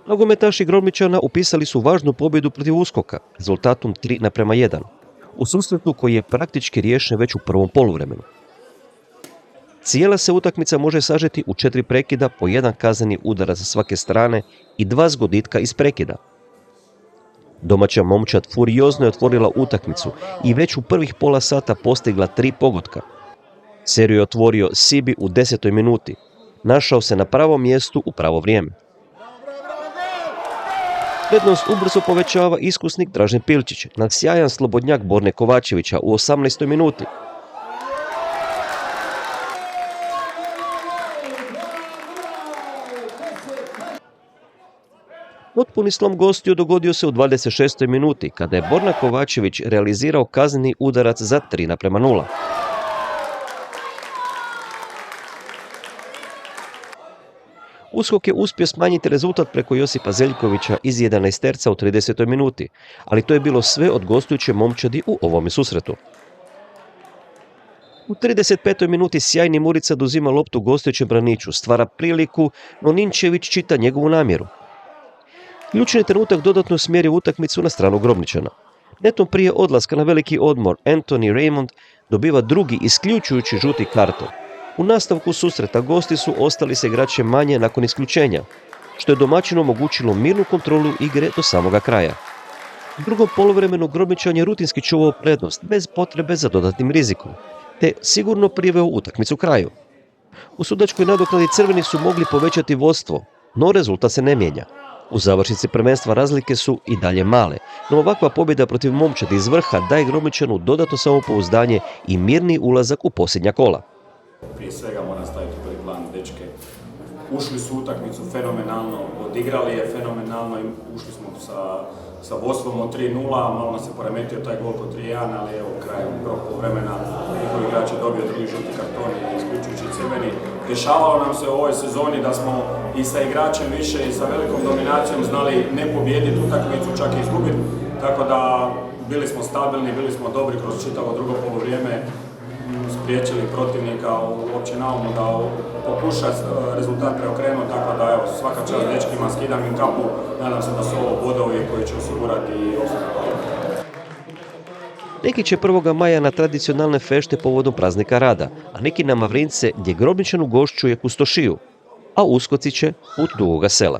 Nogometaši Gromničana upisali su važnu pobjedu protiv Uskoka, rezultatom 3:1, u susretu koji je praktički riješen već u prvom poluvremenu. Cijela se utakmica može sažeti u 4 prekida po 1 kazneni udarac sa svake strane i 2 zgoditka iz prekida. Domaća momčad furiozno je otvorila utakmicu i već u prvih pola sata postigla 3 pogotka. Seriju je otvorio Sibi u 10. minuti. Našao se na pravom mjestu u pravo vrijeme. Prednost ubrzo povećava iskusnik Dražen Pilčić na sjajan slobodnjak Borne Kovačevića u 18. minuti. Potpuni slom gostiju dogodio se u 26. minuti, kada je Borna Kovačević realizirao kazneni udarac za 3:0. Uskok je uspio smanjiti rezultat preko Josipa Zeljkovića iz 11. u 30. minuti, ali to je bilo sve od gostujuće momčadi u ovome susretu. U 35. minuti sjajni Murica dozima loptu gostujućem braniču, stvara priliku, no Ninčević čita njegovu namjeru. Ključni trenutak dodatno usmjerio utakmicu na stranu Gromničana. Netom prije odlaska na veliki odmor, Anthony Raymond dobiva drugi isključujući žuti karton. U nastavku susreta gosti su ostali se igrače manje nakon isključenja, što je domaćinu omogućilo mirnu kontrolu igre do samoga kraja. U drugom poluvremenu Gromničan je rutinski čuvao prednost bez potrebe za dodatnim rizikom, te sigurno priveo utakmicu kraju. U sudačkoj nadoknadi crveni su mogli povećati vodstvo, no rezultat se ne mijenja. U završnici prvenstva razlike su i dalje male, no ovakva pobjeda protiv momčadi iz vrha daje Gromničanu dodatno samopouzdanje i mirni ulazak u posljednja kola. Prije svega moram staviti u prvi plan dečke. Ušli su u utakmicu fenomenalno, odigrali je fenomenalno i ušli smo sa vodstvom od 3:0, malo nas se poremetio taj gol kod 3:1, ali evo krajem prvog vremena koji igrač je dobio drugi žuti karton i isključujući crveni. Dešavalo nam se u ovoj sezoni da smo i sa igračem više i sa velikom dominacijom znali ne pobijediti utakmicu, čak i izgubiti. Tako da bili smo stabilni, bili smo dobri kroz čitavo drugo poluvrijeme, spriječili protivnika uopće na umu da pokuša rezultat preokrenuti, tako da evo, svaka čast dečkima, skidam im kapu, nadam se da su ovo bodovi koji će osigurati i opstanak. Neki će 1. maja na tradicionalne fešte povodom praznika rada, a neki na Mavrince gdje Gromničan ugošćuje kustošiju, a uskoci će put Dugoga Sela.